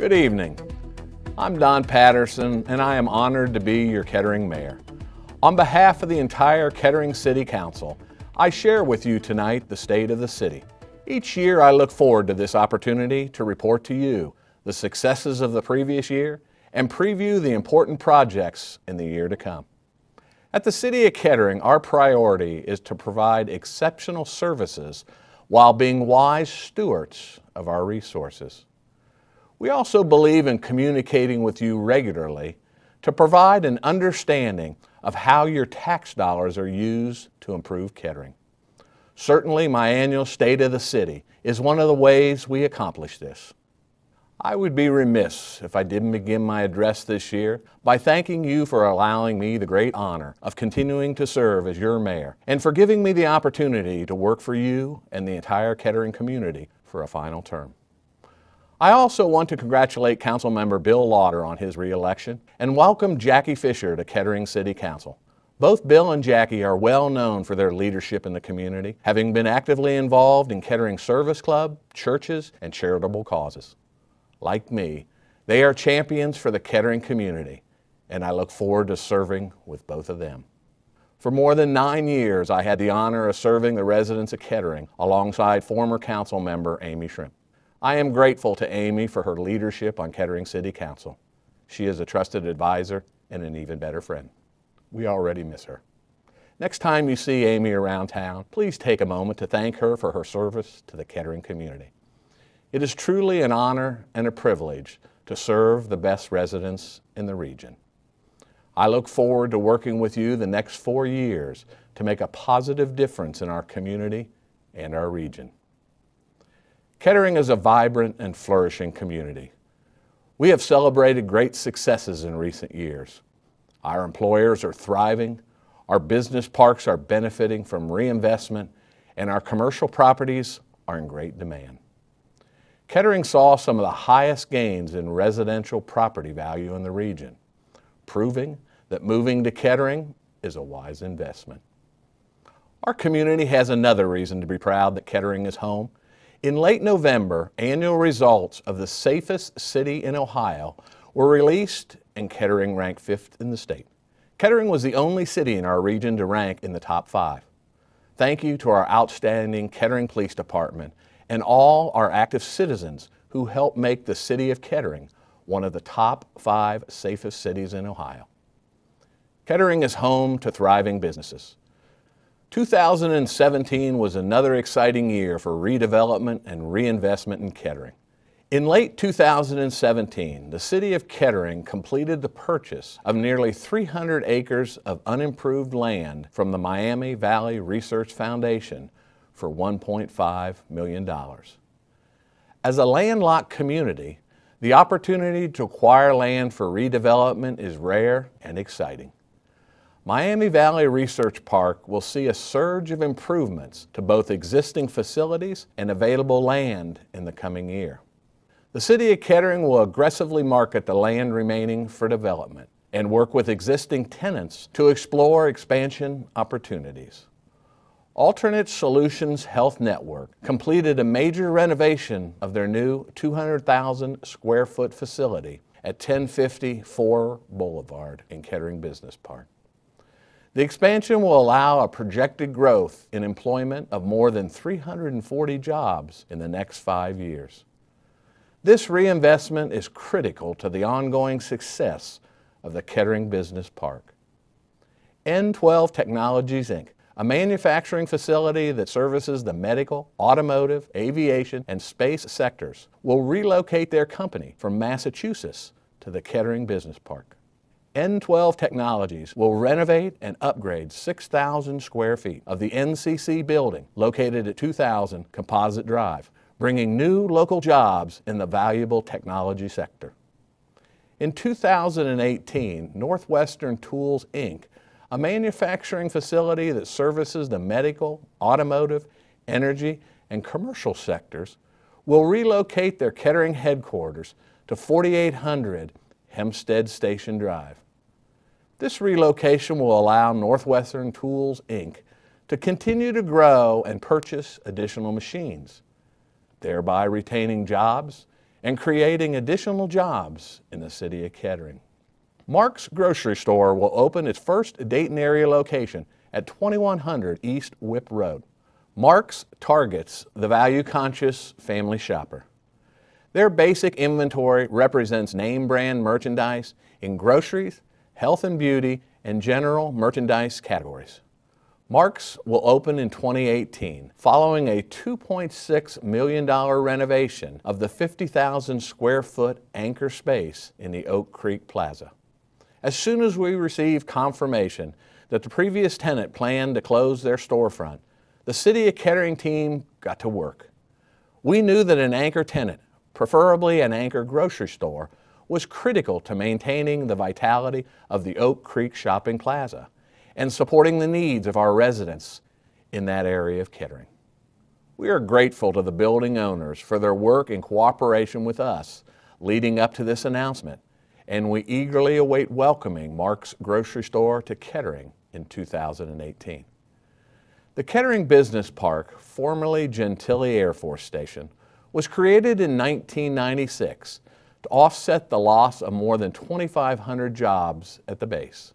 Good evening. I'm Don Patterson, and I am honored to be your Kettering Mayor. On behalf of the entire Kettering City Council, I share with you tonight the state of the city. Each year I look forward to this opportunity to report to you the successes of the previous year and preview the important projects in the year to come. At the City of Kettering, our priority is to provide exceptional services while being wise stewards of our resources. We also believe in communicating with you regularly to provide an understanding of how your tax dollars are used to improve Kettering. Certainly, my annual State of the City is one of the ways we accomplish this. I would be remiss if I didn't begin my address this year by thanking you for allowing me the great honor of continuing to serve as your mayor and for giving me the opportunity to work for you and the entire Kettering community for a final term. I also want to congratulate Councilmember Bill Lauder on his re-election and welcome Jackie Fisher to Kettering City Council. Both Bill and Jackie are well known for their leadership in the community, having been actively involved in Kettering Service Club, churches, and charitable causes. Like me, they are champions for the Kettering community, and I look forward to serving with both of them. For more than 9 years, I had the honor of serving the residents of Kettering alongside former council member Amy Shrimp. I am grateful to Amy for her leadership on Kettering City Council. She is a trusted advisor and an even better friend. We already miss her. Next time you see Amy around town, please take a moment to thank her for her service to the Kettering community. It is truly an honor and a privilege to serve the best residents in the region. I look forward to working with you the next 4 years to make a positive difference in our community and our region. Kettering is a vibrant and flourishing community. We have celebrated great successes in recent years. Our employers are thriving, our business parks are benefiting from reinvestment, and our commercial properties are in great demand. Kettering saw some of the highest gains in residential property value in the region, proving that moving to Kettering is a wise investment. Our community has another reason to be proud that Kettering is home. In late November, annual results of the safest city in Ohio were released and Kettering ranked 5th in the state. Kettering was the only city in our region to rank in the top 5. Thank you to our outstanding Kettering Police Department and all our active citizens who helped make the city of Kettering one of the top 5 safest cities in Ohio. Kettering is home to thriving businesses. 2017 was another exciting year for redevelopment and reinvestment in Kettering. In late 2017, the City of Kettering completed the purchase of nearly 300 acres of unimproved land from the Miami Valley Research Foundation for $1.5 million. As a landlocked community, the opportunity to acquire land for redevelopment is rare and exciting. Miami Valley Research Park will see a surge of improvements to both existing facilities and available land in the coming year. The City of Kettering will aggressively market the land remaining for development and work with existing tenants to explore expansion opportunities. Alternate Solutions Health Network completed a major renovation of their new 200,000 square foot facility at 1050 Fore Boulevard in Kettering Business Park. The expansion will allow a projected growth in employment of more than 340 jobs in the next 5 years. This reinvestment is critical to the ongoing success of the Kettering Business Park. N12 Technologies, Inc., a manufacturing facility that services the medical, automotive, aviation, and space sectors, will relocate their company from Massachusetts to the Kettering Business Park. N12 Technologies will renovate and upgrade 6,000 square feet of the NCC building located at 2000 Composite Drive, bringing new local jobs in the valuable technology sector. In 2018, Northwestern Tools, Inc., a manufacturing facility that services the medical, automotive, energy, and commercial sectors, will relocate their Kettering headquarters to 4800 Hempstead Station Drive. This relocation will allow Northwestern Tools, Inc. to continue to grow and purchase additional machines, thereby retaining jobs and creating additional jobs in the city of Kettering. Mark's Grocery Store will open its first Dayton area location at 2100 East Whip Road. Mark's targets the value-conscious family shopper. Their basic inventory represents name brand merchandise in groceries, health and beauty, and general merchandise categories. Mark's will open in 2018, following a $2.6 million renovation of the 50,000 square foot anchor space in the Oak Creek Plaza. As soon as we received confirmation that the previous tenant planned to close their storefront, the City of Kettering team got to work. We knew that an anchor tenant, preferably an anchor grocery store, was critical to maintaining the vitality of the Oak Creek Shopping Plaza and supporting the needs of our residents in that area of Kettering. We are grateful to the building owners for their work in cooperation with us leading up to this announcement, and we eagerly await welcoming Mark's Grocery Store to Kettering in 2018. The Kettering Business Park, formerly Gentilly Air Force Station, was created in 1996 to offset the loss of more than 2,500 jobs at the base.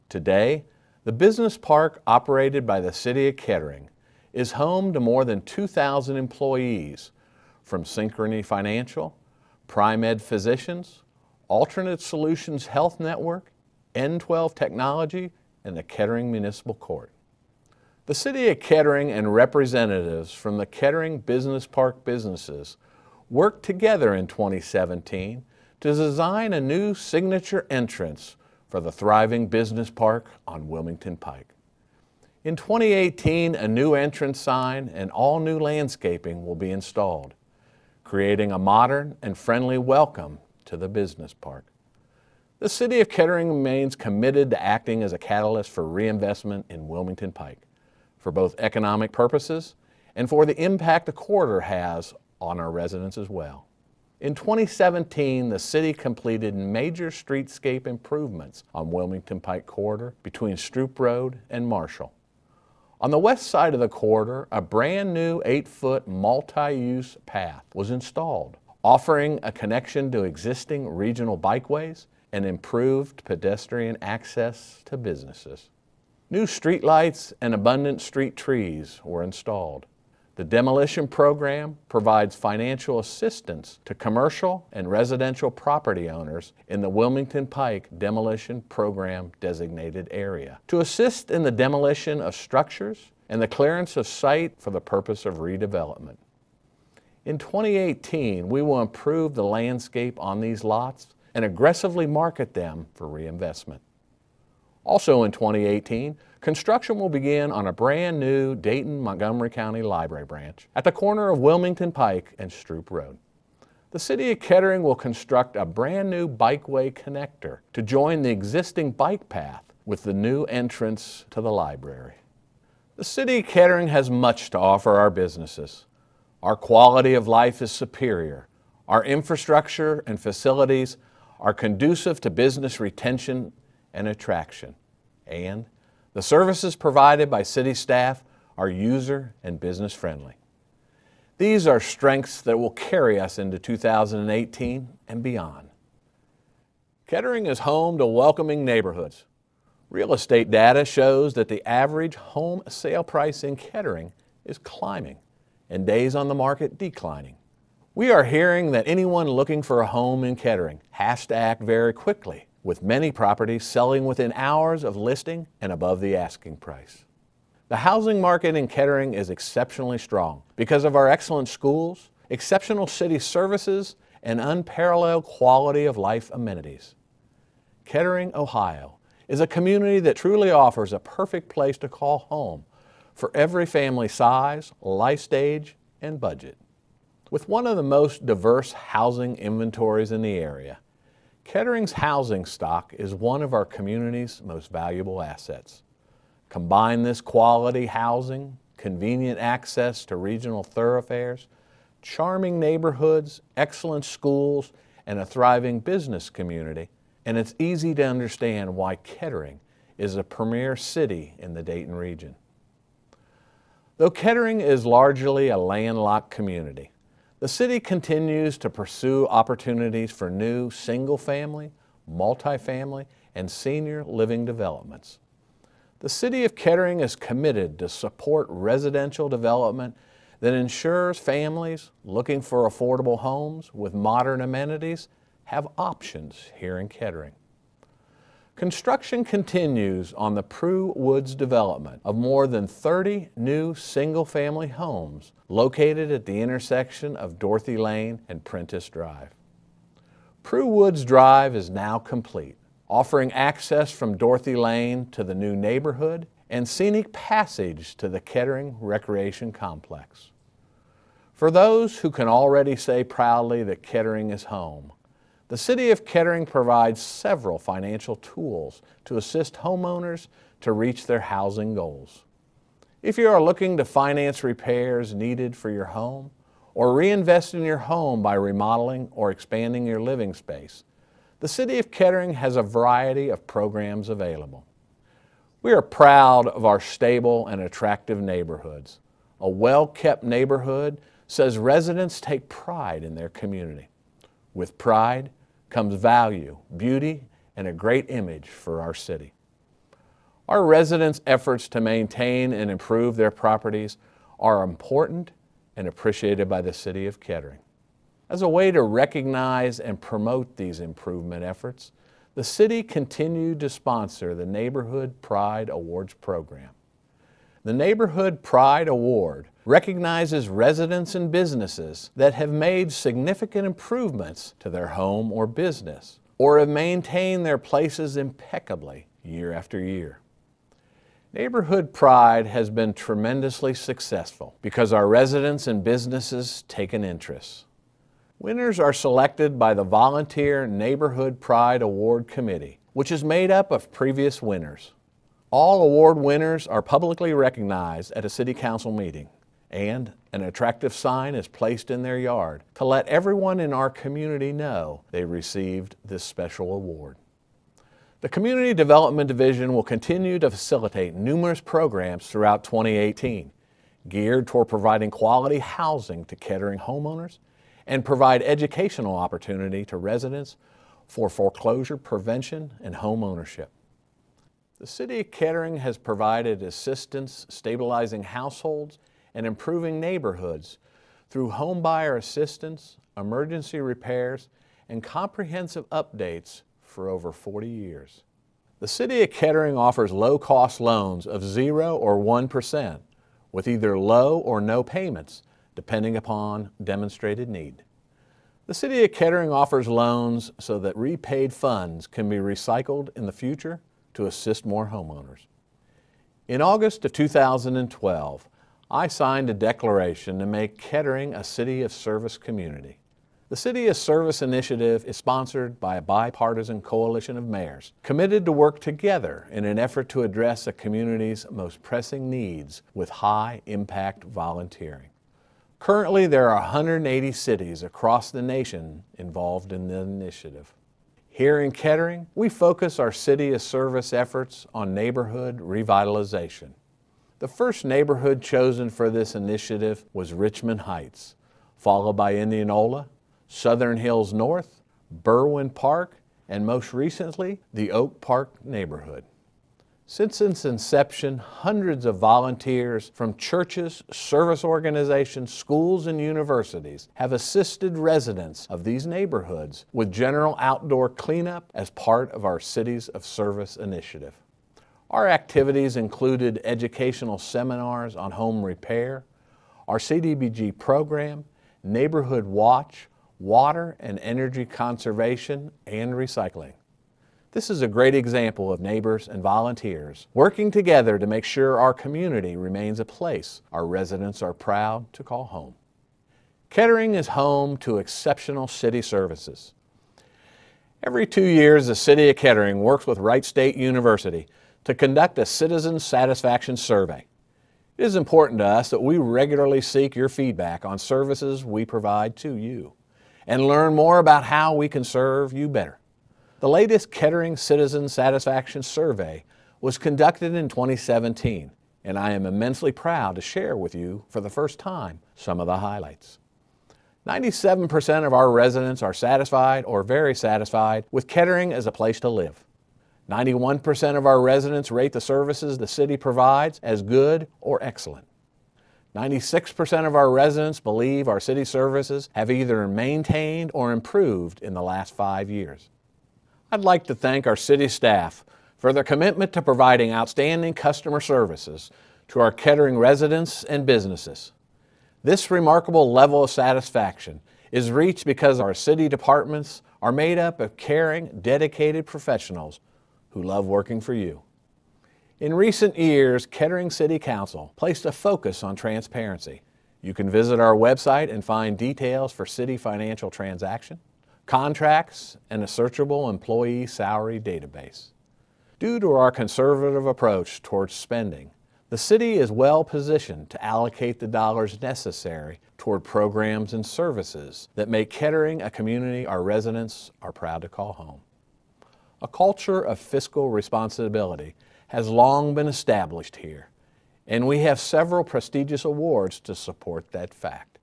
Today, the business park operated by the City of Kettering is home to more than 2,000 employees from Synchrony Financial, PrimeEd Physicians, Alternate Solutions Health Network, N12 Technology, and the Kettering Municipal Court. The City of Kettering and representatives from the Kettering Business Park businesses worked together in 2017 to design a new signature entrance for the thriving business park on Wilmington Pike. In 2018, a new entrance sign and all new landscaping will be installed, creating a modern and friendly welcome to the business park. The City of Kettering remains committed to acting as a catalyst for reinvestment in Wilmington Pike, for both economic purposes and for the impact the corridor has on our residents as well. In 2017, the city completed major streetscape improvements on Wilmington Pike corridor between Stroop Road and Marshall. On the west side of the corridor, a brand new 8-foot multi-use path was installed, offering a connection to existing regional bikeways and improved pedestrian access to businesses. New streetlights and abundant street trees were installed. The demolition program provides financial assistance to commercial and residential property owners in the Wilmington Pike Demolition Program designated area to assist in the demolition of structures and the clearance of site for the purpose of redevelopment. In 2018, we will improve the landscape on these lots and aggressively market them for reinvestment. Also in 2018, construction will begin on a brand new Dayton-Montgomery County Library branch at the corner of Wilmington Pike and Stroop Road. The City of Kettering will construct a brand new bikeway connector to join the existing bike path with the new entrance to the library. The City of Kettering has much to offer our businesses. Our quality of life is superior. Our infrastructure and facilities are conducive to business retention and attraction, and the services provided by city staff are user and business friendly. These are strengths that will carry us into 2018 and beyond. Kettering is home to welcoming neighborhoods. Real estate data shows that the average home sale price in Kettering is climbing and days on the market declining. We are hearing that anyone looking for a home in Kettering has to act very quickly, with many properties selling within hours of listing and above the asking price. The housing market in Kettering is exceptionally strong because of our excellent schools, exceptional city services, and unparalleled quality of life amenities. Kettering, Ohio, is a community that truly offers a perfect place to call home for every family size, life stage, and budget. With one of the most diverse housing inventories in the area, Kettering's housing stock is one of our community's most valuable assets. Combine this quality housing, convenient access to regional thoroughfares, charming neighborhoods, excellent schools, and a thriving business community, and it's easy to understand why Kettering is a premier city in the Dayton region. Though Kettering is largely a landlocked community, The city continues to pursue opportunities for new single-family, multifamily, and senior living developments. The City of Kettering is committed to support residential development that ensures families looking for affordable homes with modern amenities have options here in Kettering. Construction continues on the Prue Woods development of more than 30 new single-family homes located at the intersection of Dorothy Lane and Prentice Drive. Prue Woods Drive is now complete, offering access from Dorothy Lane to the new neighborhood and scenic passage to the Kettering Recreation Complex. For those who can already say proudly that Kettering is home, the City of Kettering provides several financial tools to assist homeowners to reach their housing goals. If you are looking to finance repairs needed for your home or reinvest in your home by remodeling or expanding your living space, the City of Kettering has a variety of programs available. We are proud of our stable and attractive neighborhoods. A well-kept neighborhood says residents take pride in their community. With pride comes value, beauty, and a great image for our city. Our residents' efforts to maintain and improve their properties are important and appreciated by the City of Kettering. As a way to recognize and promote these improvement efforts, the city continued to sponsor the Neighborhood Pride Awards program. The Neighborhood Pride Award recognizes residents and businesses that have made significant improvements to their home or business, or have maintained their places impeccably year after year. Neighborhood Pride has been tremendously successful because our residents and businesses take an interest. Winners are selected by the Volunteer Neighborhood Pride Award Committee, which is made up of previous winners. All award winners are publicly recognized at a City Council meeting, and an attractive sign is placed in their yard to let everyone in our community know they received this special award. The Community Development Division will continue to facilitate numerous programs throughout 2018, geared toward providing quality housing to Kettering homeowners and provide educational opportunity to residents for foreclosure prevention and home ownership. The City of Kettering has provided assistance stabilizing households and improving neighborhoods through homebuyer assistance, emergency repairs, and comprehensive updates for over 40 years. The City of Kettering offers low-cost loans of 0 or 1% with either low or no payments, depending upon demonstrated need. The City of Kettering offers loans so that repaid funds can be recycled in the future to assist more homeowners. In August of 2012, I signed a declaration to make Kettering a City of Service community. The City of Service initiative is sponsored by a bipartisan coalition of mayors committed to work together in an effort to address a community's most pressing needs with high-impact volunteering. Currently, there are 180 cities across the nation involved in the initiative. Here in Kettering, we focus our City of Service efforts on neighborhood revitalization. The first neighborhood chosen for this initiative was Richmond Heights, followed by Indianola, Southern Hills North, Berwyn Park, and most recently, the Oak Park neighborhood. Since its inception, hundreds of volunteers from churches, service organizations, schools, and universities have assisted residents of these neighborhoods with general outdoor cleanup as part of our Cities of Service initiative. Our activities included educational seminars on home repair, our CDBG program, Neighborhood Watch, water and energy conservation, and recycling. This is a great example of neighbors and volunteers working together to make sure our community remains a place our residents are proud to call home. Kettering is home to exceptional city services. Every 2 years, the City of Kettering works with Wright State University to conduct a citizen satisfaction survey. It is important to us that we regularly seek your feedback on services we provide to you and learn more about how we can serve you better. The latest Kettering Citizen Satisfaction Survey was conducted in 2017, and I am immensely proud to share with you for the first time some of the highlights. 97% of our residents are satisfied or very satisfied with Kettering as a place to live. 91% of our residents rate the services the city provides as good or excellent. 96% of our residents believe our city services have either maintained or improved in the last 5 years. I'd like to thank our city staff for their commitment to providing outstanding customer services to our Kettering residents and businesses. This remarkable level of satisfaction is reached because our city departments are made up of caring, dedicated professionals who love working for you. In recent years, Kettering City Council placed a focus on transparency. You can visit our website and find details for city financial transaction, contracts, and a searchable employee salary database. Due to our conservative approach towards spending, the city is well positioned to allocate the dollars necessary toward programs and services that make Kettering a community our residents are proud to call home. A culture of fiscal responsibility has long been established here, and we have several prestigious awards to support that fact.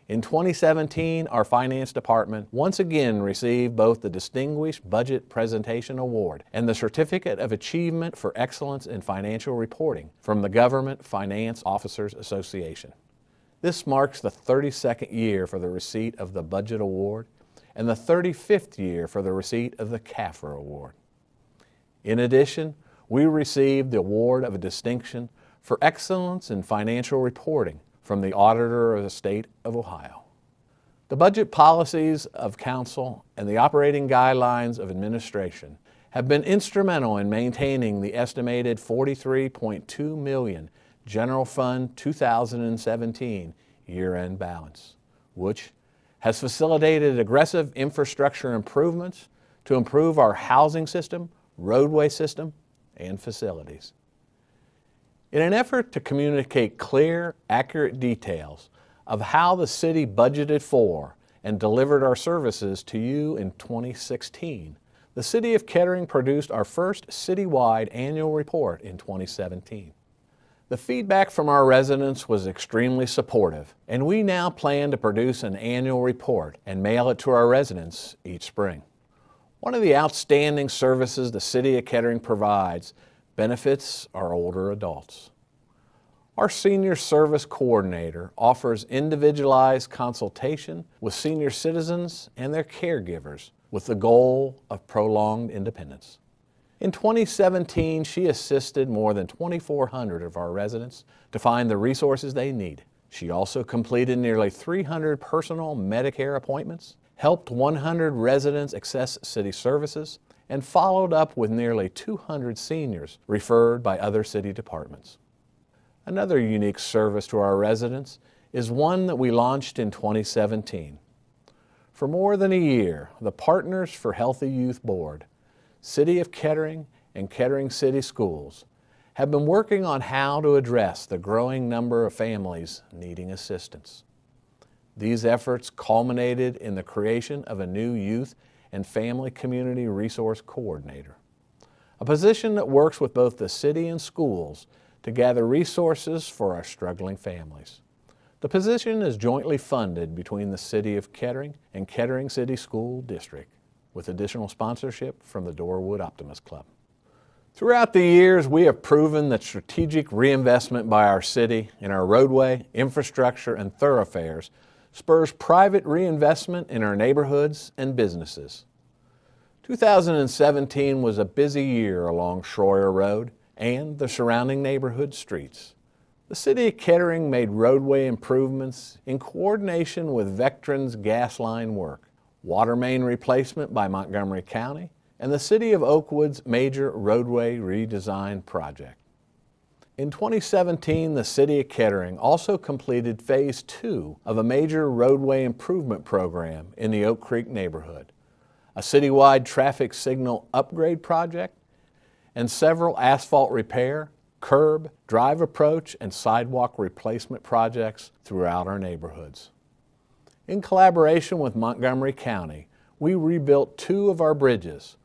In 2017, our Finance Department once again received both the Distinguished Budget Presentation Award and the Certificate of Achievement for Excellence in Financial Reporting from the Government Finance Officers Association. This marks the 32nd year for the receipt of the Budget Award and the 35th year for the receipt of the CAFR Award. In addition, we received the Award of Distinction for Excellence in Financial Reporting from the Auditor of the State of Ohio. The budget policies of Council and the operating guidelines of administration have been instrumental in maintaining the estimated $43.2 million General Fund 2017 year-end balance, which has facilitated aggressive infrastructure improvements to improve our housing system, roadway system, and facilities. In an effort to communicate clear, accurate details of how the city budgeted for and delivered our services to you in 2016, the City of Kettering produced our first citywide annual report in 2017. The feedback from our residents was extremely supportive, and we now plan to produce an annual report and mail it to our residents each spring. One of the outstanding services the City of Kettering provides benefits our older adults. Our Senior Service Coordinator offers individualized consultation with senior citizens and their caregivers with the goal of prolonged independence. In 2017, she assisted more than 2,400 of our residents to find the resources they need. She also completed nearly 300 personal Medicare appointments, helped 100 residents access city services, and followed up with nearly 200 seniors referred by other city departments. Another unique service to our residents is one that we launched in 2017. For more than a year, the Partners for Healthy Youth Board, City of Kettering, and Kettering City Schools have been working on how to address the growing number of families needing assistance. These efforts culminated in the creation of a new Youth and Family Community Resource Coordinator, a position that works with both the city and schools to gather resources for our struggling families. The position is jointly funded between the City of Kettering and Kettering City School District, with additional sponsorship from the Dorwood Optimist Club. Throughout the years, we have proven that strategic reinvestment by our city in our roadway, infrastructure, and thoroughfares spurs private reinvestment in our neighborhoods and businesses. 2017 was a busy year along Schroyer Road and the surrounding neighborhood streets. The City of Kettering made roadway improvements in coordination with Vectron's gas line work, water main replacement by Montgomery County, and the City of Oakwood's major roadway redesign project. In 2017, the City of Kettering also completed Phase 2 of a major roadway improvement program in the Oak Creek neighborhood, a citywide traffic signal upgrade project, and several asphalt repair, curb, drive approach, and sidewalk replacement projects throughout our neighborhoods. In collaboration with Montgomery County, we rebuilt 2 of our bridges,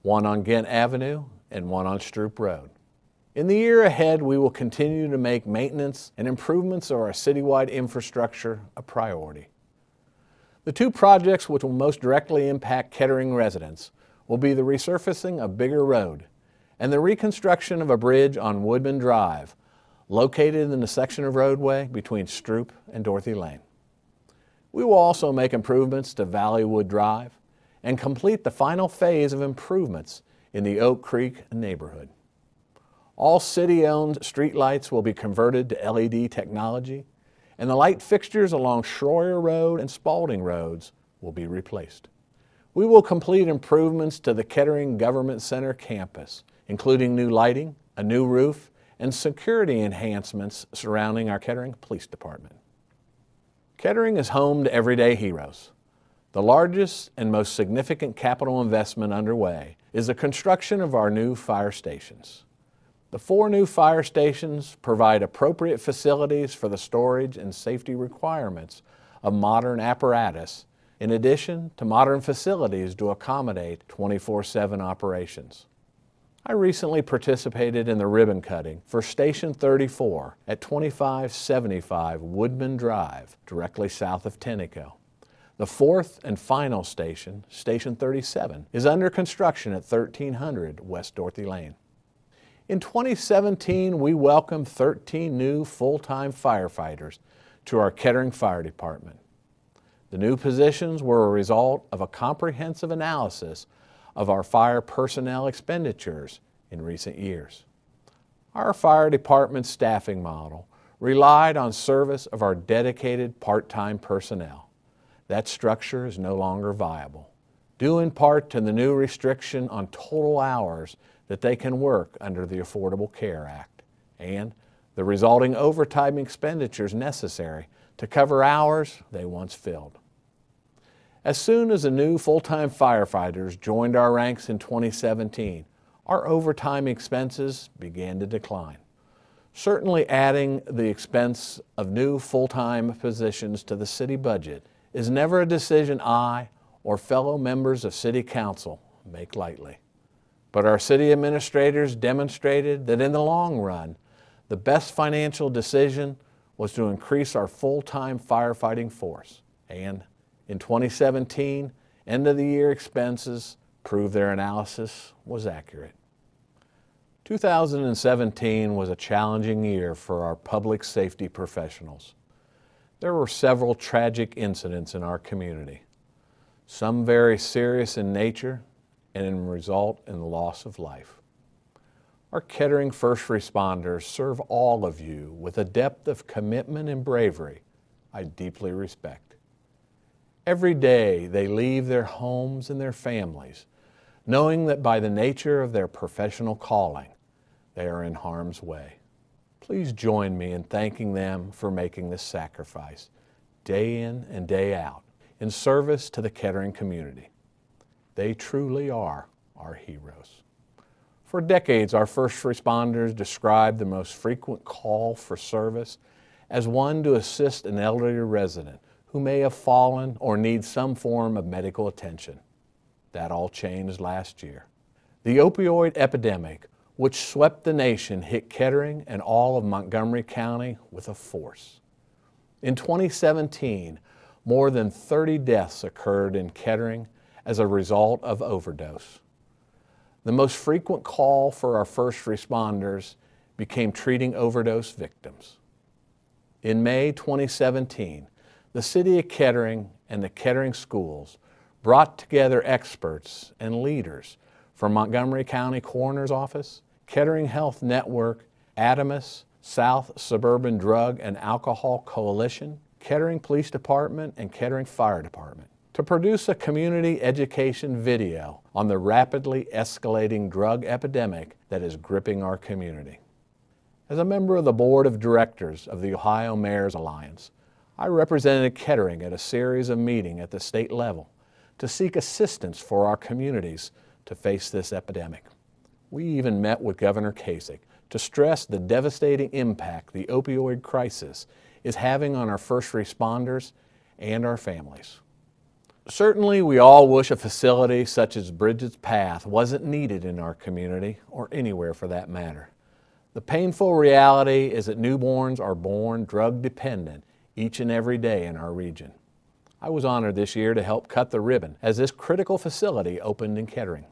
one on Ghent Avenue and one on Stroop Road. In the year ahead, we will continue to make maintenance and improvements of our citywide infrastructure a priority. The two projects which will most directly impact Kettering residents will be the resurfacing of Bigger Road and the reconstruction of a bridge on Woodman Drive, located in the section of roadway between Stroop and Dorothy Lane. We will also make improvements to Valleywood Drive and complete the final phase of improvements in the Oak Creek neighborhood. All city-owned streetlights will be converted to LED technology, and the light fixtures along Schroyer Road and Spalding Roads will be replaced. We will complete improvements to the Kettering Government Center campus, including new lighting, a new roof, and security enhancements surrounding our Kettering Police Department. Kettering is home to everyday heroes. The largest and most significant capital investment underway is the construction of our new fire stations. The 4 new fire stations provide appropriate facilities for the storage and safety requirements of modern apparatus, in addition to modern facilities to accommodate 24/7 operations. I recently participated in the ribbon cutting for Station 34 at 2575 Woodman Drive, directly south of Tenneco. The 4th and final station, Station 37, is under construction at 1300 West Dorothy Lane. In 2017, we welcomed 13 new full-time firefighters to our Kettering Fire Department. The new positions were a result of a comprehensive analysis of our fire personnel expenditures in recent years. Our fire department staffing model relied on service of our dedicated part-time personnel. That structure is no longer viable, due in part to the new restriction on total hours that they can work under the Affordable Care Act, and the resulting overtime expenditures necessary to cover hours they once filled. As soon as the new full-time firefighters joined our ranks in 2017, our overtime expenses began to decline. Certainly adding the expense of new full-time positions to the city budget is never a decision I or fellow members of City Council make lightly. But our city administrators demonstrated that in the long run, the best financial decision was to increase our full-time firefighting force. And in 2017, end-of-the-year expenses proved their analysis was accurate. 2017 was a challenging year for our public safety professionals. There were several tragic incidents in our community, some very serious in nature and result in the loss of life. Our Kettering first responders serve all of you with a depth of commitment and bravery I deeply respect. Every day they leave their homes and their families, knowing that by the nature of their professional calling, they are in harm's way. Please join me in thanking them for making this sacrifice, day in and day out, in service to the Kettering community. They truly are our heroes. For decades, our first responders described the most frequent call for service as one to assist an elderly resident who may have fallen or needs some form of medical attention. That all changed last year. The opioid epidemic, which swept the nation, hit Kettering and all of Montgomery County with a force. In 2017, more than 30 deaths occurred in Kettering as a result of overdose. The most frequent call for our first responders became treating overdose victims. In May 2017, the City of Kettering and the Kettering schools brought together experts and leaders from Montgomery County Coroner's Office, Kettering Health Network, Adamus, South Suburban Drug and Alcohol Coalition, Kettering Police Department, and Kettering Fire Department to produce a community education video on the rapidly escalating drug epidemic that is gripping our community. As a member of the Board of Directors of the Ohio Mayor's Alliance, I represented Kettering at a series of meetings at the state level to seek assistance for our communities to face this epidemic. We even met with Governor Kasich to stress the devastating impact the opioid crisis is having on our first responders and our families. Certainly, we all wish a facility such as Bridget's Path wasn't needed in our community, or anywhere for that matter. The painful reality is that newborns are born drug dependent each and every day in our region. I was honored this year to help cut the ribbon as this critical facility opened in Kettering.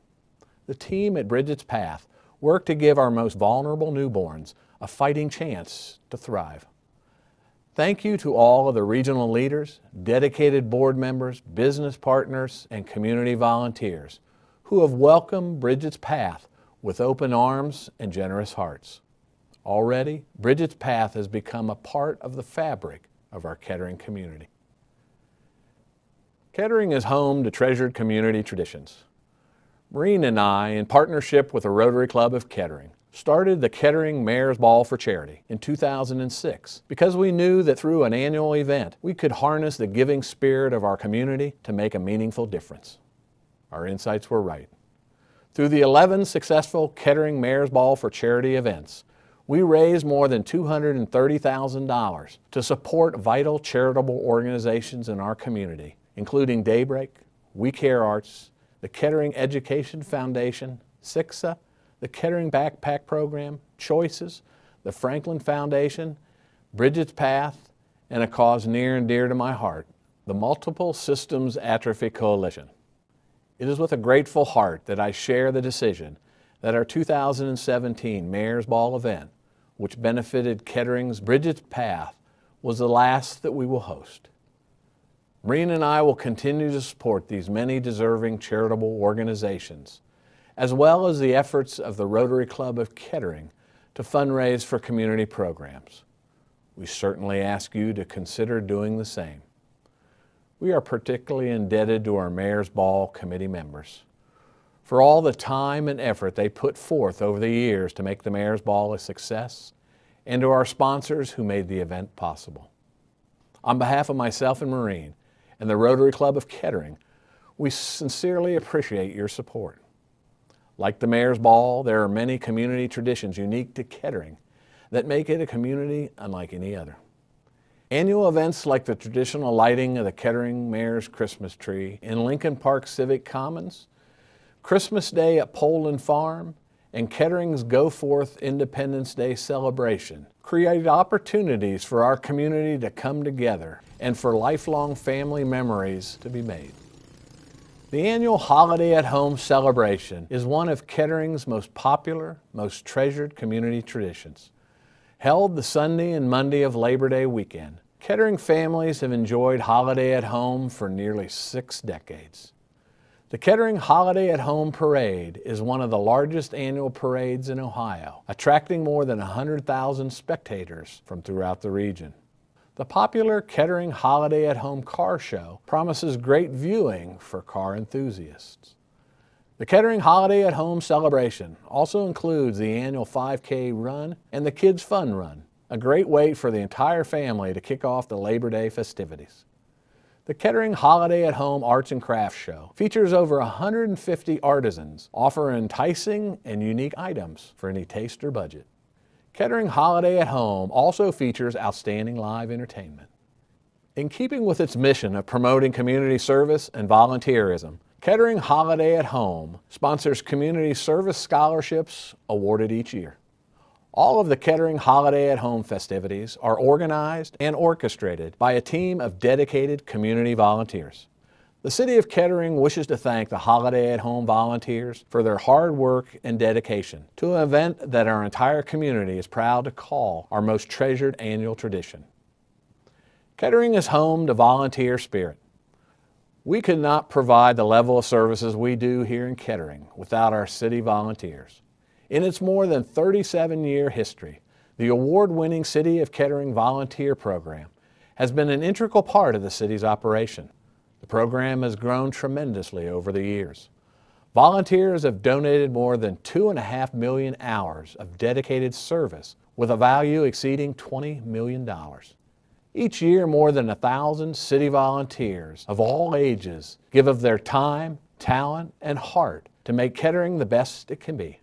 The team at Bridget's Path worked to give our most vulnerable newborns a fighting chance to thrive. Thank you to all of the regional leaders, dedicated board members, business partners, and community volunteers who have welcomed Bridget's Path with open arms and generous hearts. Already, Bridget's Path has become a part of the fabric of our Kettering community. Kettering is home to treasured community traditions. Maureen and I, in partnership with the Rotary Club of Kettering, started the Kettering Mayor's Ball for Charity in 2006 because we knew that through an annual event, we could harness the giving spirit of our community to make a meaningful difference. Our insights were right. Through the 11 successful Kettering Mayor's Ball for Charity events, we raised more than $230,000 to support vital charitable organizations in our community, including Daybreak, We Care Arts, the Kettering Education Foundation, SICSA, the Kettering Backpack Program, Choices, the Franklin Foundation, Bridget's Path, and a cause near and dear to my heart, the Multiple Systems Atrophy Coalition. It is with a grateful heart that I share the decision that our 2017 Mayor's Ball event, which benefited Kettering's Bridget's Path, was the last that we will host. Maureen and I will continue to support these many deserving charitable organizations, as well as the efforts of the Rotary Club of Kettering to fundraise for community programs. We certainly ask you to consider doing the same. We are particularly indebted to our Mayor's Ball committee members for all the time and effort they put forth over the years to make the Mayor's Ball a success, and to our sponsors who made the event possible. On behalf of myself and Maureen and the Rotary Club of Kettering, we sincerely appreciate your support. Like the Mayor's Ball, there are many community traditions unique to Kettering that make it a community unlike any other. Annual events like the traditional lighting of the Kettering Mayor's Christmas tree in Lincoln Park Civic Commons, Christmas Day at Poland Farm, and Kettering's Go Forth Independence Day celebration create opportunities for our community to come together and for lifelong family memories to be made. The annual Holiday at Home celebration is one of Kettering's most popular, most treasured community traditions. Held the Sunday and Monday of Labor Day weekend, Kettering families have enjoyed Holiday at Home for nearly 6 decades. The Kettering Holiday at Home Parade is one of the largest annual parades in Ohio, attracting more than 100,000 spectators from throughout the region. The popular Kettering Holiday at Home Car Show promises great viewing for car enthusiasts. The Kettering Holiday at Home celebration also includes the annual 5K run and the Kids Fun Run, a great way for the entire family to kick off the Labor Day festivities. The Kettering Holiday at Home Arts and Crafts Show features over 150 artisans offering enticing and unique items for any taste or budget. Kettering Holiday at Home also features outstanding live entertainment. In keeping with its mission of promoting community service and volunteerism, Kettering Holiday at Home sponsors community service scholarships awarded each year. All of the Kettering Holiday at Home festivities are organized and orchestrated by a team of dedicated community volunteers. The City of Kettering wishes to thank the Holiday at Home volunteers for their hard work and dedication to an event that our entire community is proud to call our most treasured annual tradition. Kettering is home to volunteer spirit. We could not provide the level of services we do here in Kettering without our city volunteers. In its more than 37-year history, the award-winning City of Kettering Volunteer Program has been an integral part of the city's operation. The program has grown tremendously over the years. Volunteers have donated more than 2.5 million hours of dedicated service with a value exceeding $20 million. Each year, more than 1,000 city volunteers of all ages give of their time, talent, and heart to make Kettering the best it can be.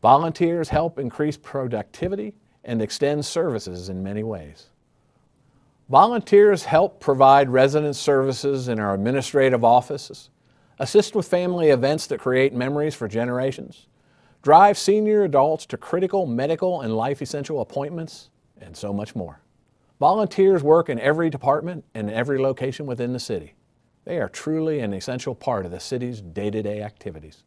Volunteers help increase productivity and extend services in many ways. Volunteers help provide resident services in our administrative offices, assist with family events that create memories for generations, drive senior adults to critical medical and life essential appointments, and so much more. Volunteers work in every department and every location within the city. They are truly an essential part of the city's day-to-day activities.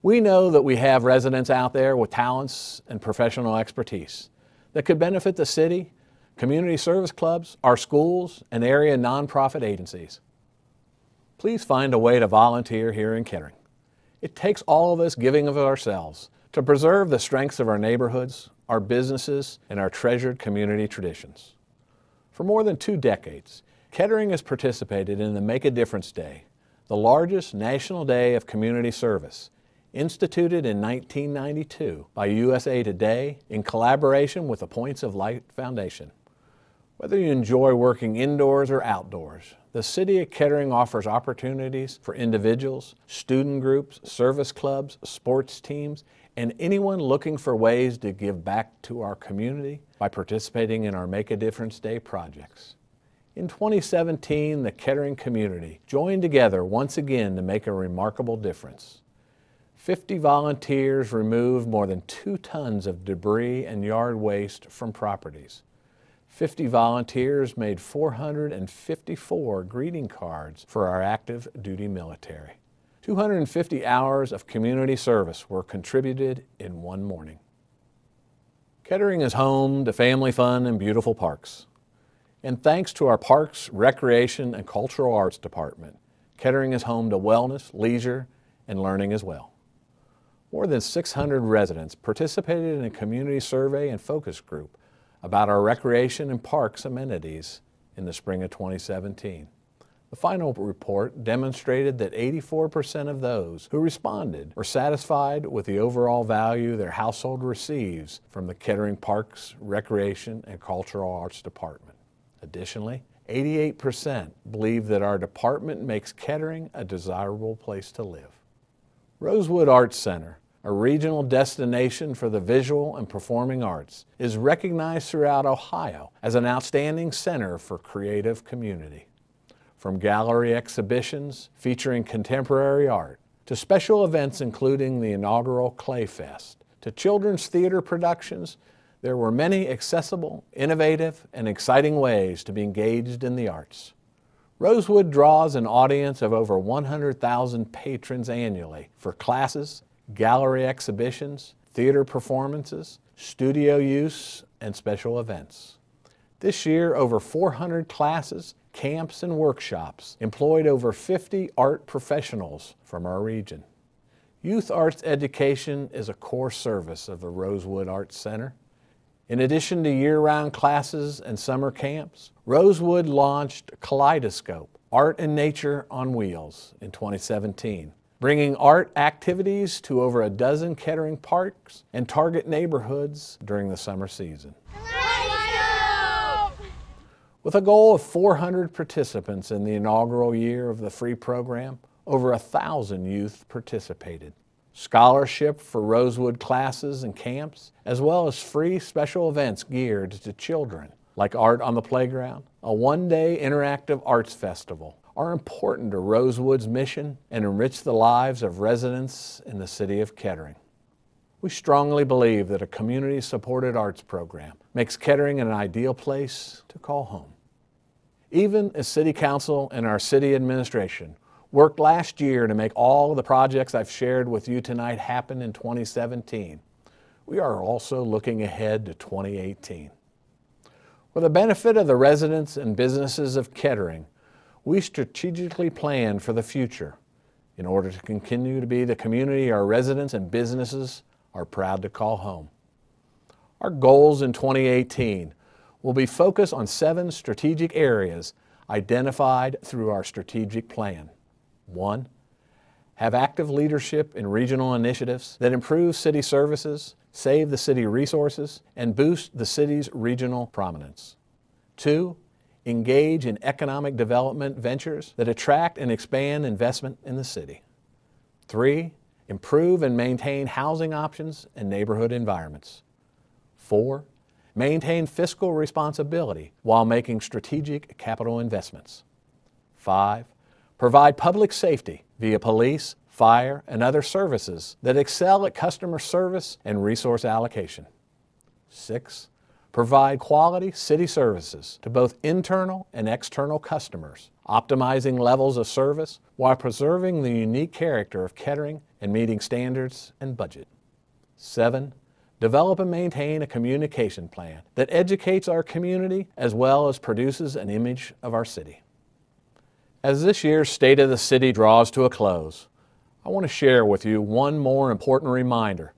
We know that we have residents out there with talents and professional expertise that could benefit the city, community service clubs, our schools, and area nonprofit agencies. Please find a way to volunteer here in Kettering. It takes all of us giving of ourselves to preserve the strengths of our neighborhoods, our businesses, and our treasured community traditions. For more than 2 decades, Kettering has participated in the Make a Difference Day, the largest national day of community service, instituted in 1992 by USA Today in collaboration with the Points of Light Foundation. Whether you enjoy working indoors or outdoors, the City of Kettering offers opportunities for individuals, student groups, service clubs, sports teams, and anyone looking for ways to give back to our community by participating in our Make a Difference Day projects. In 2017, the Kettering community joined together once again to make a remarkable difference. 50 volunteers removed more than 2 tons of debris and yard waste from properties. 50 volunteers made 454 greeting cards for our active duty military. 250 hours of community service were contributed in one morning. Kettering is home to family fun and beautiful parks. And thanks to our Parks, Recreation, and Cultural Arts Department, Kettering is home to wellness, leisure, and learning as well. More than 600 residents participated in a community survey and focus group about our recreation and parks amenities in the spring of 2017. The final report demonstrated that 84% of those who responded were satisfied with the overall value their household receives from the Kettering Parks, Recreation, and Cultural Arts Department. Additionally, 88% believe that our department makes Kettering a desirable place to live. Rosewood Arts Center, a regional destination for the visual and performing arts, is recognized throughout Ohio as an outstanding center for creative community. From gallery exhibitions featuring contemporary art, to special events including the inaugural Clay Fest, to children's theater productions, there were many accessible, innovative, and exciting ways to be engaged in the arts. Rosewood draws an audience of over 100,000 patrons annually for classes, gallery exhibitions, theater performances, studio use, and special events. This year, over 400 classes, camps, and workshops employed over 50 art professionals from our region. Youth arts education is a core service of the Rosewood Arts Center. In addition to year-round classes and summer camps, Rosewood launched Kaleidoscope, Art and Nature on Wheels in 2017, bringing art activities to over a dozen Kettering parks and target neighborhoods during the summer season. With a goal of 400 participants in the inaugural year of the free program, over 1,000 youth participated. Scholarship for Rosewood classes and camps, as well as free special events geared to children, like Art on the Playground, a one-day interactive arts festival, are important to Rosewood's mission and enrich the lives of residents in the city of Kettering. We strongly believe that a community-supported arts program makes Kettering an ideal place to call home. Even as City Council and our city administration worked last year to make all of the projects I've shared with you tonight happen in 2017, we are also looking ahead to 2018. For the benefit of the residents and businesses of Kettering, we strategically plan for the future in order to continue to be the community our residents and businesses are proud to call home. Our goals in 2018 will be focused on 7 strategic areas identified through our strategic plan. 1. Have active leadership in regional initiatives that improve city services, save the city resources, and boost the city's regional prominence. 2. Engage in economic development ventures that attract and expand investment in the city. 3. Improve and maintain housing options and neighborhood environments. 4. Maintain fiscal responsibility while making strategic capital investments. 5. Provide public safety via police, fire, and other services that excel at customer service and resource allocation. 6. provide quality city services to both internal and external customers, optimizing levels of service while preserving the unique character of Kettering and meeting standards and budget. 7. Develop and maintain a communication plan that educates our community as well as produces an image of our city. As this year's State of the City draws to a close, I want to share with you one more important reminder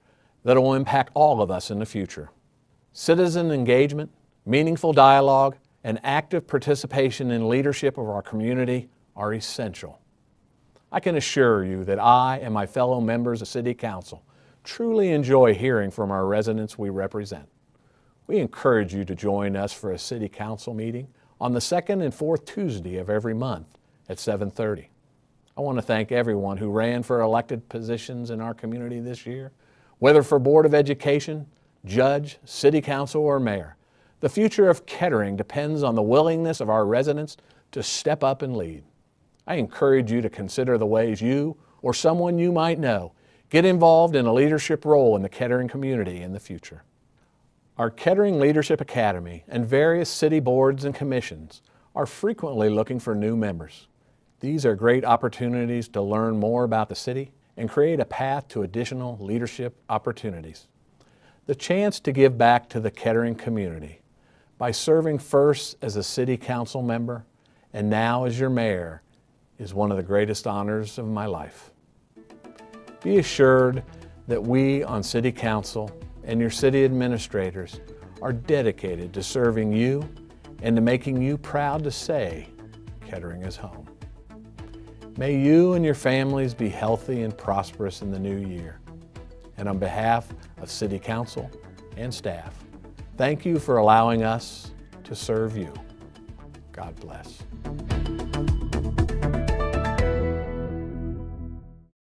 that will impact all of us in the future. Citizen engagement, meaningful dialogue, and active participation in leadership of our community are essential. I can assure you that I and my fellow members of City Council truly enjoy hearing from our residents we represent. We encourage you to join us for a City Council meeting on the second and fourth Tuesday of every month at 7:30. I want to thank everyone who ran for elected positions in our community this year, whether for Board of Education, Judge, City Council, or Mayor. The future of Kettering depends on the willingness of our residents to step up and lead. I encourage you to consider the ways you or someone you might know get involved in a leadership role in the Kettering community in the future. Our Kettering Leadership Academy and various city boards and commissions are frequently looking for new members. These are great opportunities to learn more about the city and create a path to additional leadership opportunities. The chance to give back to the Kettering community by serving first as a City Council member and now as your mayor is one of the greatest honors of my life. Be assured that we on City Council and your city administrators are dedicated to serving you and to making you proud to say Kettering is home. May you and your families be healthy and prosperous in the new year. And on behalf of City Council and staff, thank you for allowing us to serve you. God bless.